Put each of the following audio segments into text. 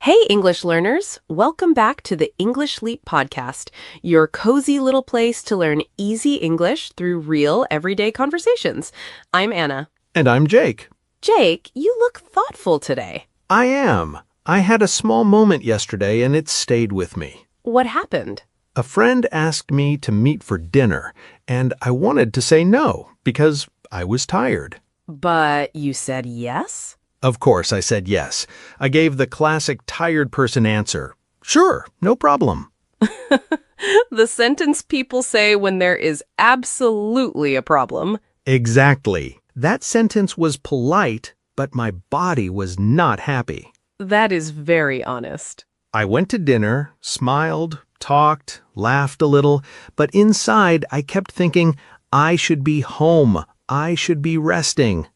Hey, English learners! Welcome back to the English Leap podcast, your cozy little place to learn easy English through real, everyday conversations. I'm Anna. And I'm Jake. Jake, you look thoughtful today. I am. I had a small moment yesterday and it stayed with me. What happened? A friend asked me to meet for dinner, and I wanted to say no because I was tired. But you said yes? Of course, I said yes. I gave the classic tired person answer. Sure, no problem. The sentence people say when there is absolutely a problem. Exactly. That sentence was polite, but my body was not happy. That is very honest. I went to dinner, smiled, talked, laughed a little, but inside I kept thinking, I should be home. I should be resting.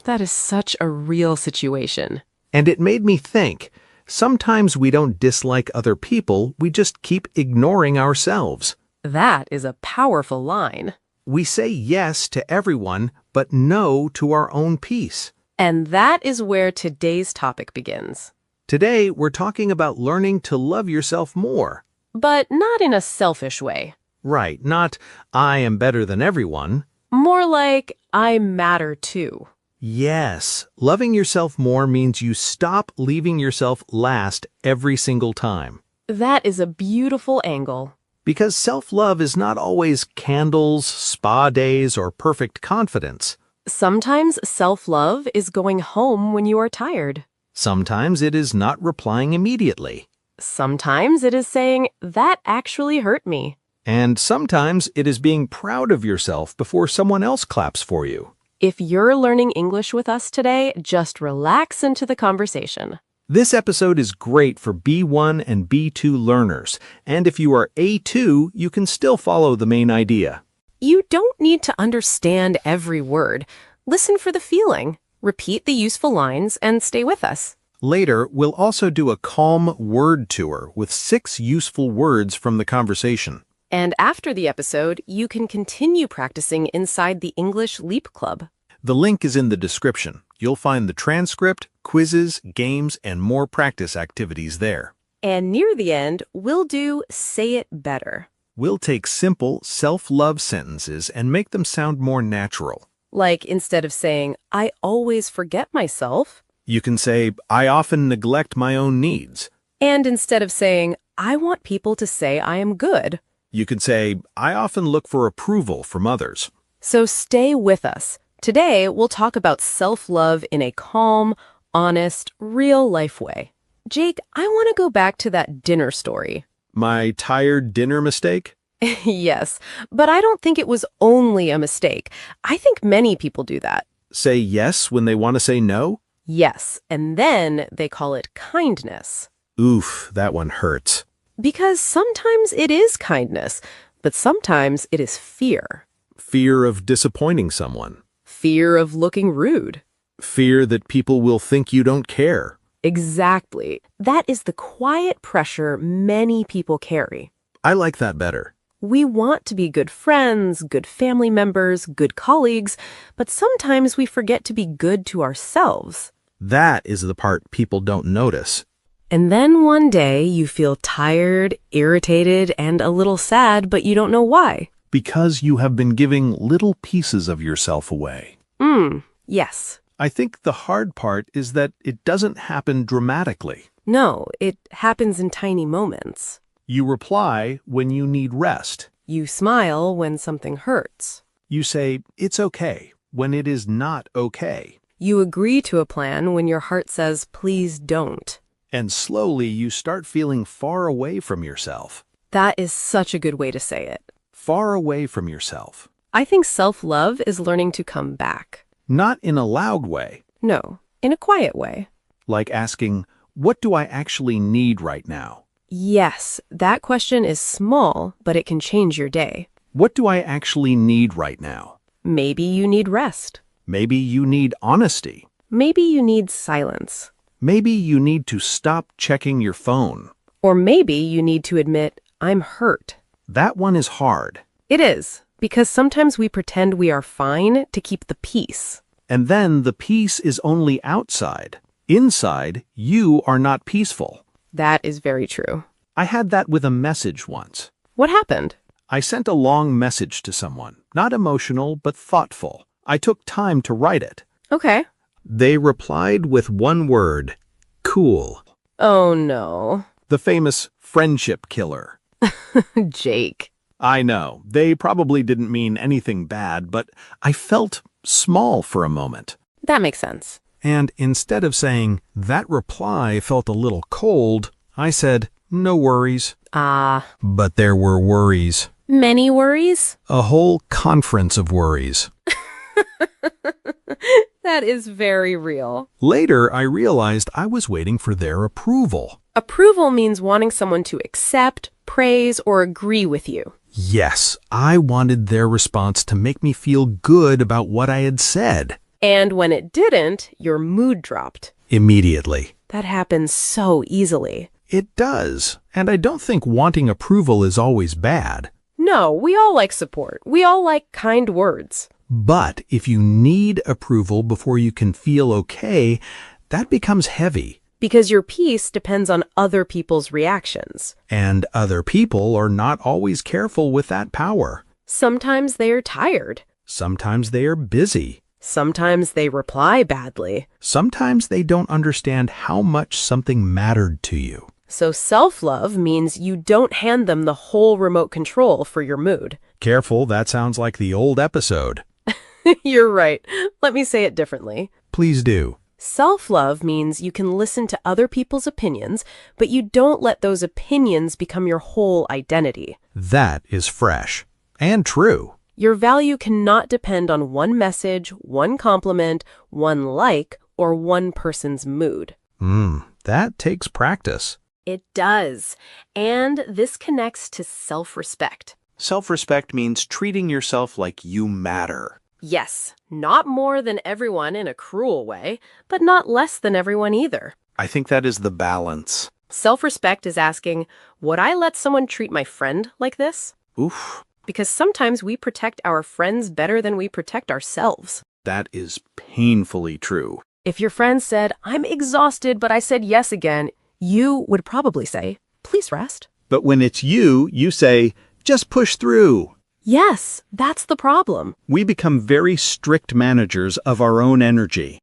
That is such a real situation. And it made me think, sometimes we don't dislike other people, we just keep ignoring ourselves. That is a powerful line. We say yes to everyone, but no to our own peace. And that is where today's topic begins. Today, we're talking about learning to love yourself more. But not in a selfish way. Right, not, I am better than everyone. More like, I matter too. Yes, loving yourself more means you stop leaving yourself last every single time. That is a beautiful angle. Because self-love is not always candles, spa days, or perfect confidence. Sometimes self-love is going home when you are tired. Sometimes it is not replying immediately. Sometimes it is saying, that actually hurt me. And sometimes it is being proud of yourself before someone else claps for you. If you're learning English with us today, just relax into the conversation. This episode is great for B1 and B2 learners, and if you are A2, you can still follow the main idea. You don't need to understand every word. Listen for the feeling. Repeat the useful lines and stay with us. Later, we'll also do a calm word tour with 6 useful words from the conversation. And after the episode, you can continue practicing inside the English Leap Club. The link is in the description. You'll find the transcript, quizzes, games, and more practice activities there. And near the end, we'll do Say It Better. We'll take simple, self-love sentences and make them sound more natural. Like instead of saying, I always forget myself. You can say, I often neglect my own needs. And instead of saying, I want people to say I am good. You could say, I often look for approval from others. So stay with us. Today, we'll talk about self-love in a calm, honest, real-life way. Jake, I want to go back to that dinner story. My tired dinner mistake? Yes, but I don't think it was only a mistake. I think many people do that. Say yes when they want to say no? Yes, and then they call it kindness. Oof, that one hurts. Because sometimes it is kindness, but sometimes it is fear. Fear of disappointing someone. Fear of looking rude. Fear that people will think you don't care. Exactly. That is the quiet pressure many people carry. I like that better. We want to be good friends, good family members, good colleagues, but sometimes we forget to be good to ourselves. That is the part people don't notice. And then one day you feel tired, irritated, and a little sad, but you don't know why. Because you have been giving little pieces of yourself away. Yes. I think the hard part is that it doesn't happen dramatically. No, it happens in tiny moments. You reply when you need rest. You smile when something hurts. You say, it's okay, when it is not okay. You agree to a plan when your heart says, please don't. And slowly you start feeling far away from yourself. That is such a good way to say it. Far away from yourself. I think self-love is learning to come back. Not in a loud way. No, in a quiet way. Like asking, what do I actually need right now? Yes, that question is small, but it can change your day. What do I actually need right now? Maybe you need rest. Maybe you need honesty. Maybe you need silence. Maybe you need to stop checking your phone. Or maybe you need to admit, I'm hurt. That one is hard. It is, because sometimes we pretend we are fine to keep the peace. And then the peace is only outside. Inside, you are not peaceful. That is very true. I had that with a message once. What happened? I sent a long message to someone, not emotional, but thoughtful. I took time to write it. Okay. They replied with one word, cool. Oh, no. The famous friendship killer. Jake. I know, they probably didn't mean anything bad, but I felt small for a moment. That makes sense. And instead of saying, that reply felt a little cold, I said, no worries. Ah. But there were worries. Many worries? A whole conference of worries. That is very real. Later, I realized I was waiting for their approval. Approval means wanting someone to accept, praise, or agree with you. Yes, I wanted their response to make me feel good about what I had said. And when it didn't, your mood dropped. Immediately. That happens so easily. It does, and I don't think wanting approval is always bad. No, we all like support. We all like kind words. But if you need approval before you can feel okay, that becomes heavy. Because your peace depends on other people's reactions. And other people are not always careful with that power. Sometimes they are tired. Sometimes they are busy. Sometimes they reply badly. Sometimes they don't understand how much something mattered to you. So self-love means you don't hand them the whole remote control for your mood. Careful, that sounds like the old episode. You're right. Let me say it differently. Please do. Self-love means you can listen to other people's opinions, but you don't let those opinions become your whole identity. That is fresh. And true. Your value cannot depend on one message, one compliment, one like, or one person's mood. That takes practice. It does. And this connects to self-respect. Self-respect means treating yourself like you matter. Yes, not more than everyone in a cruel way, but not less than everyone either. I think that is the balance. Self-respect is asking, would I let someone treat my friend like this? Oof. Because sometimes we protect our friends better than we protect ourselves. That is painfully true. If your friend said, I'm exhausted, but I said yes again, you would probably say, please rest. But when it's you, you say, just push through. Yes, that's the problem. We become very strict managers of our own energy.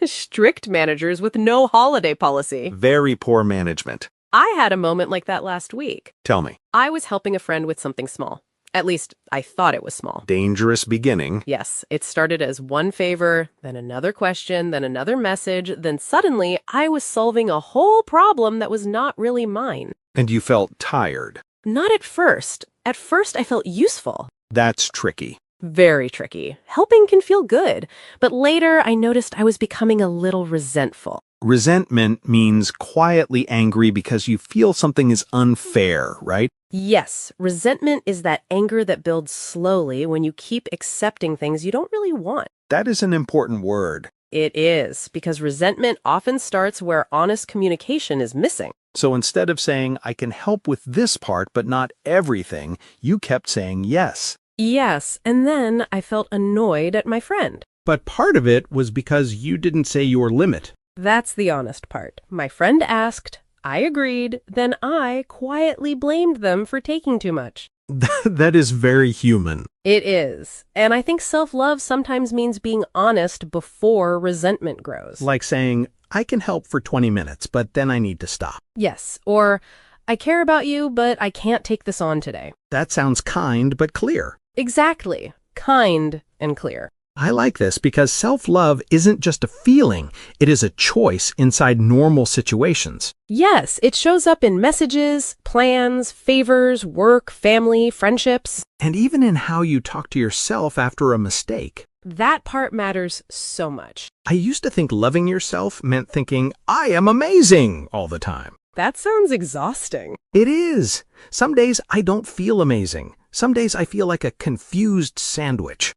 Strict managers with no holiday policy. Very poor management. I had a moment like that last week. Tell me. I was helping a friend with something small. At least, I thought it was small. Dangerous beginning. Yes, it started as one favor, then another question, then another message, then suddenly I was solving a whole problem that was not really mine. And you felt tired. Not at first. At first, I felt useful. That's tricky. Very tricky. Helping can feel good, but later I noticed I was becoming a little resentful. Resentment means quietly angry because you feel something is unfair, right? Yes, resentment is that anger that builds slowly when you keep accepting things you don't really want. That is an important word. It is, because resentment often starts where honest communication is missing. So instead of saying, I can help with this part, but not everything, you kept saying yes. Yes, and then I felt annoyed at my friend. But part of it was because you didn't say your limit. That's the honest part. My friend asked, I agreed, then I quietly blamed them for taking too much. That is very human. It is. And I think self-love sometimes means being honest before resentment grows. Like saying, I can help for 20 minutes, but then I need to stop. Yes, or I care about you, but I can't take this on today. That sounds kind, but clear. Exactly. Kind and clear. I like this because self-love isn't just a feeling, it is a choice inside normal situations. Yes, it shows up in messages, plans, favors, work, family, friendships. And even in how you talk to yourself after a mistake. That part matters so much. I used to think loving yourself meant thinking, I am amazing all the time. That sounds exhausting. It is. Some days I don't feel amazing. Some days I feel like a confused sandwich.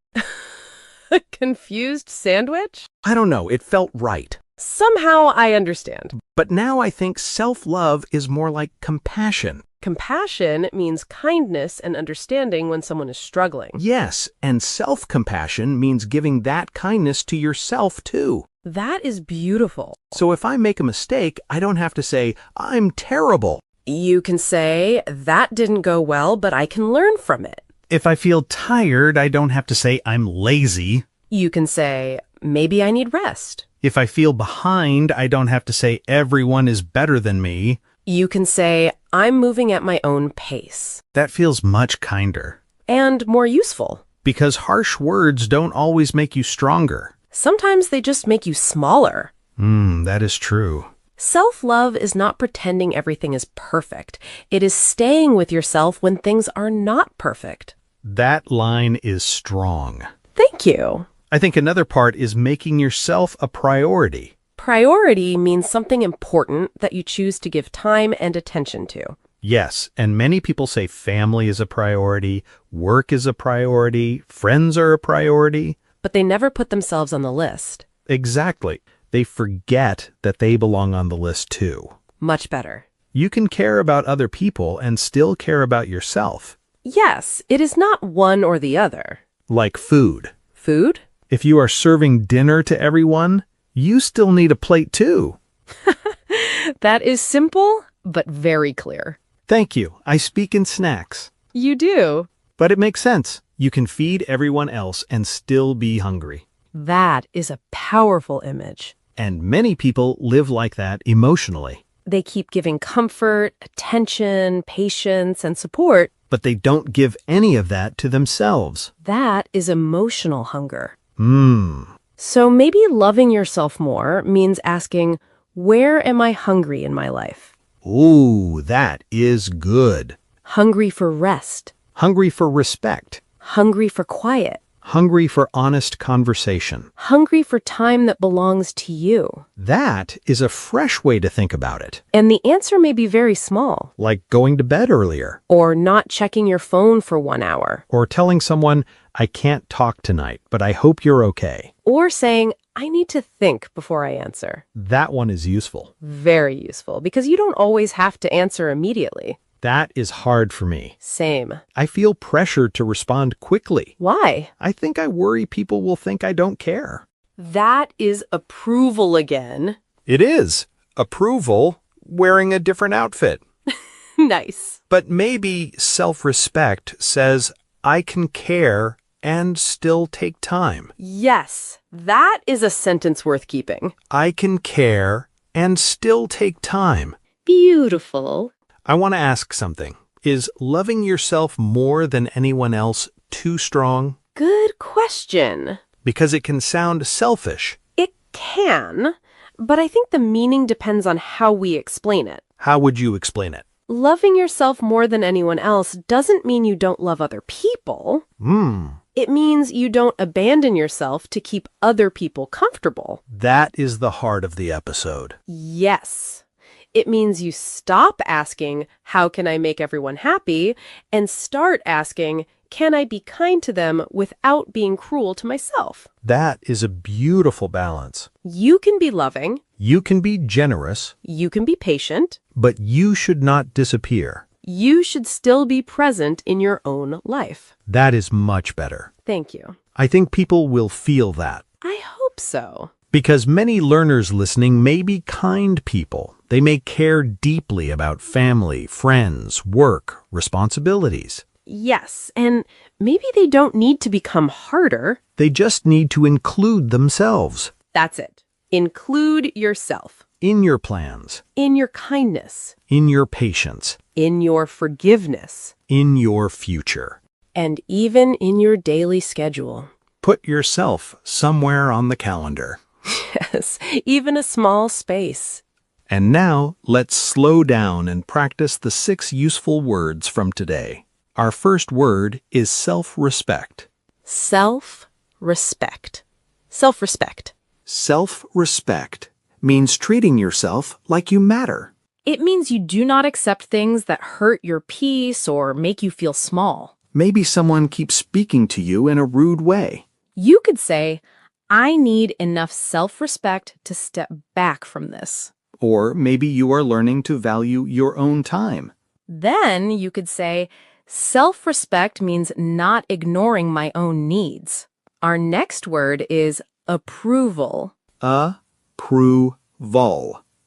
A confused sandwich? I don't know, it felt right. Somehow I understand. But now I think self-love is more like compassion. Compassion means kindness and understanding when someone is struggling. Yes, and self-compassion means giving that kindness to yourself too. That is beautiful. So if I make a mistake, I don't have to say, I'm terrible. You can say, that didn't go well, but I can learn from it. If I feel tired, I don't have to say I'm lazy. You can say, maybe I need rest. If I feel behind, I don't have to say everyone is better than me. You can say, I'm moving at my own pace. That feels much kinder. And more useful. Because harsh words don't always make you stronger. Sometimes they just make you smaller. That is true. Self-love is not pretending everything is perfect. It is staying with yourself when things are not perfect. That line is strong. Thank you. I think another part is making yourself a priority. Priority means something important that you choose to give time and attention to. Yes, and many people say family is a priority, work is a priority, friends are a priority. But they never put themselves on the list. Exactly. They forget that they belong on the list too. Much better. You can care about other people and still care about yourself. Yes, it is not one or the other. Like food. Food? If you are serving dinner to everyone, you still need a plate too. That is simple, but very clear. Thank you. I speak in snacks. You do. But it makes sense. You can feed everyone else and still be hungry. That is a powerful image. And many people live like that emotionally. They keep giving comfort, attention, patience, and support. But they don't give any of that to themselves. That is emotional hunger. Hmm. So maybe loving yourself more means asking, where am I hungry in my life? Ooh, that is good. Hungry for rest. Hungry for respect. Hungry for quiet. Hungry for honest conversation. Hungry for time that belongs to you. That is a fresh way to think about it. And the answer may be very small. Like going to bed earlier. Or not checking your phone for 1 hour. Or telling someone, I can't talk tonight, but I hope you're okay. Or saying, I need to think before I answer. That one is useful. Very useful, because you don't always have to answer immediately. That is hard for me. Same. I feel pressure to respond quickly. Why? I think I worry people will think I don't care. That is approval again. It is. Approval, wearing a different outfit. Nice. But maybe self-respect says, I can care and still take time. Yes, that is a sentence worth keeping. I can care and still take time. Beautiful. I want to ask something. Is loving yourself more than anyone else too strong? Good question. Because it can sound selfish. It can, but I think the meaning depends on how we explain it. How would you explain it? Loving yourself more than anyone else doesn't mean you don't love other people. It means you don't abandon yourself to keep other people comfortable. That is the heart of the episode. Yes. It means you stop asking, how can I make everyone happy? And start asking, can I be kind to them without being cruel to myself? That is a beautiful balance. You can be loving. You can be generous, You can be patient. but you should not disappear. You should still be present in your own life. That is much better. Thank you. I think people will feel that. I hope so. Because many learners listening may be kind people. They may care deeply about family, friends, work, responsibilities. Yes, and maybe they don't need to become harder. They just need to include themselves That's it. Include yourself. in your plans, In your kindness. in your patience, In your forgiveness. in your future. And even in your daily schedule. Put yourself somewhere on the calendar. Yes, even a small space. And now, let's slow down and practice the 6 useful words from today. Our first word is self-respect. Self-respect. Self-respect. Self-respect means treating yourself like you matter. It means you do not accept things that hurt your peace or make you feel small. Maybe someone keeps speaking to you in a rude way. You could say, I need enough self-respect to step back from this. Or maybe you are learning to value your own time. Then you could say, self-respect means not ignoring my own needs. Our next word is approval. Approval.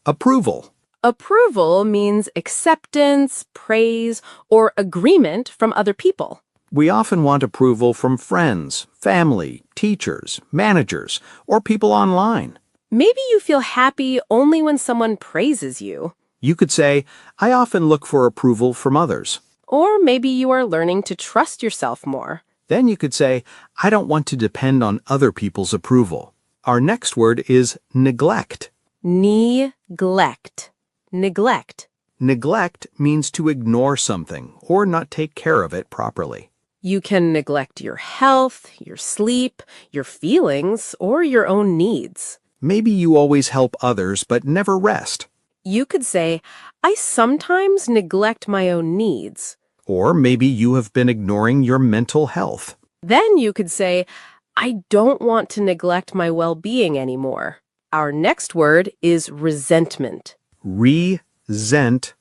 Approval. Approval means acceptance, praise, or agreement from other people. We often want approval from friends, family, teachers, managers, or people online. Maybe you feel happy only when someone praises you. You could say, I often look for approval from others. Or maybe you are learning to trust yourself more. Then you could say, I don't want to depend on other people's approval. Our next word is neglect. Neglect. Neglect. Neglect means to ignore something or not take care of it properly. You can neglect your health, your sleep, your feelings, or your own needs. Maybe you always help others but never rest. You could say, I sometimes neglect my own needs. Or maybe you have been ignoring your mental health. Then you could say, I don't want to neglect my well-being anymore. Our next word is resentment. Resentment.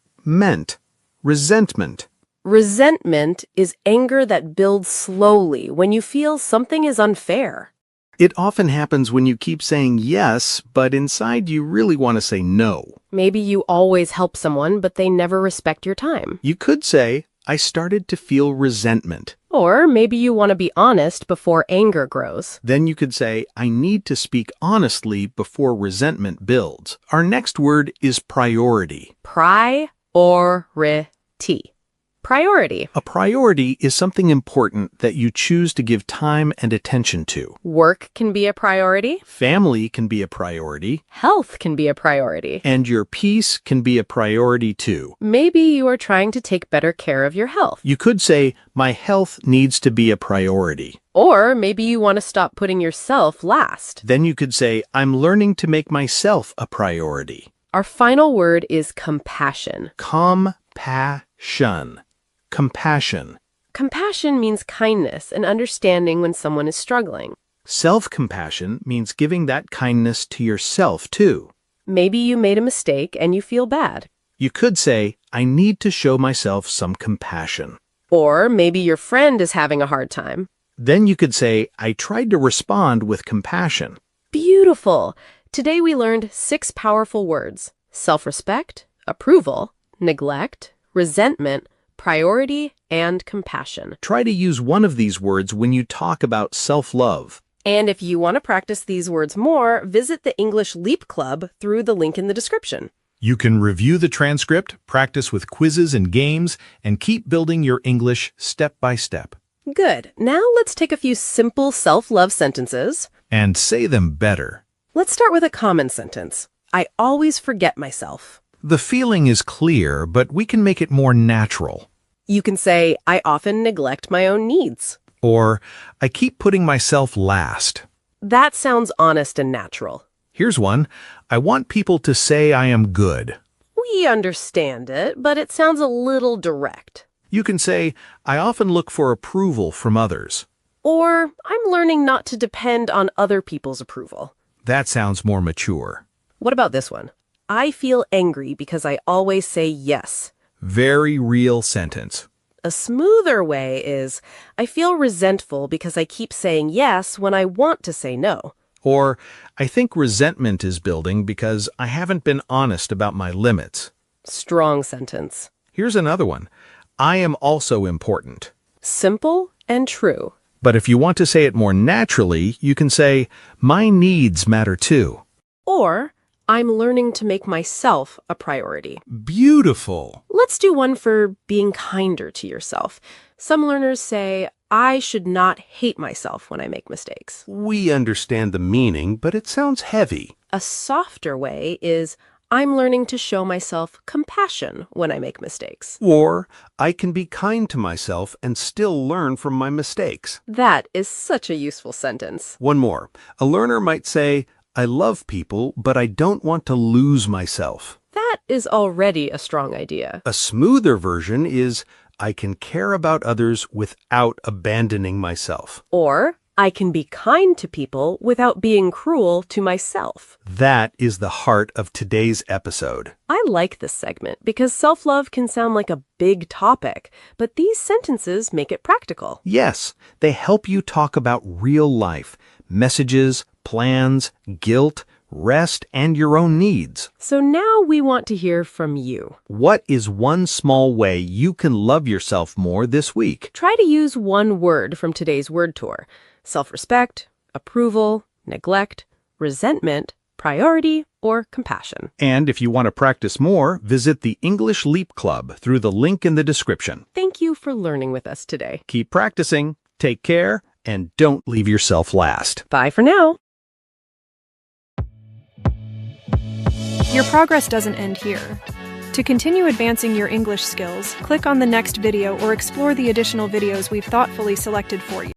Resentment. Resentment is anger that builds slowly when you feel something is unfair. It often happens when you keep saying yes, but inside you really want to say no. Maybe you always help someone, but they never respect your time. You could say, I started to feel resentment. Or maybe you want to be honest before anger grows. Then you could say, I need to speak honestly before resentment builds. Our next word is priority. Priority. Priority. A priority is something important that you choose to give time and attention to. Work can be a priority. Family can be a priority. Health can be a priority. And your peace can be a priority too. Maybe you are trying to take better care of your health. You could say, my health needs to be a priority. Or maybe you want to stop putting yourself last. Then you could say, I'm learning to make myself a priority. Our final word is compassion. Compassion. Compassion. Compassion means kindness and understanding when someone is struggling. Self-compassion means giving that kindness to yourself, too. Maybe you made a mistake and you feel bad. You could say, I need to show myself some compassion. Or maybe your friend is having a hard time. Then you could say, I tried to respond with compassion. Beautiful! Today we learned 6 powerful words: self-respect, approval, neglect, resentment, priority, and compassion. Try to use one of these words when you talk about self-love. And if you want to practice these words more, visit the English Leap Club through the link in the description. You can review the transcript, practice with quizzes and games, and keep building your English step by step. Good. Now let's take a few simple self-love sentences. And say them better. Let's start with a common sentence. I always forget myself. The feeling is clear, but we can make it more natural. You can say, I often neglect my own needs. Or, I keep putting myself last. That sounds honest and natural. Here's one. I want people to say I am good. We understand it, but it sounds a little direct. You can say, I often look for approval from others. Or, I'm learning not to depend on other people's approval. That sounds more mature. What about this one? I feel angry because I always say yes. Very real sentence. A smoother way is, I feel resentful because I keep saying yes when I want to say no. Or, I think resentment is building because I haven't been honest about my limits. Strong sentence. Here's another one. I am also important. Simple and true. But if you want to say it more naturally, you can say, my needs matter too. Or, I'm learning to make myself a priority. Beautiful. Let's do one for being kinder to yourself. Some learners say, I should not hate myself when I make mistakes. We understand the meaning, but it sounds heavy. A softer way is, I'm learning to show myself compassion when I make mistakes. Or, I can be kind to myself and still learn from my mistakes. That is such a useful sentence. One more. A learner might say, I love people, but I don't want to lose myself. That is already a strong idea. A smoother version is, I can care about others without abandoning myself. Or, I can be kind to people without being cruel to myself. That is the heart of today's episode. I like this segment because self-love can sound like a big topic, but these sentences make it practical. Yes, they help you talk about real life, messages, plans, guilt, rest, and your own needs. So now we want to hear from you. What is one small way you can love yourself more this week? Try to use one word from today's word tour: self-respect, approval, neglect, resentment, priority, or compassion. And if you want to practice more, visit the English Leap Club through the link in the description. Thank you for learning with us today. Keep practicing, take care, and don't leave yourself last. Bye for now. Your progress doesn't end here. To continue advancing your English skills, click on the next video or explore the additional videos we've thoughtfully selected for you.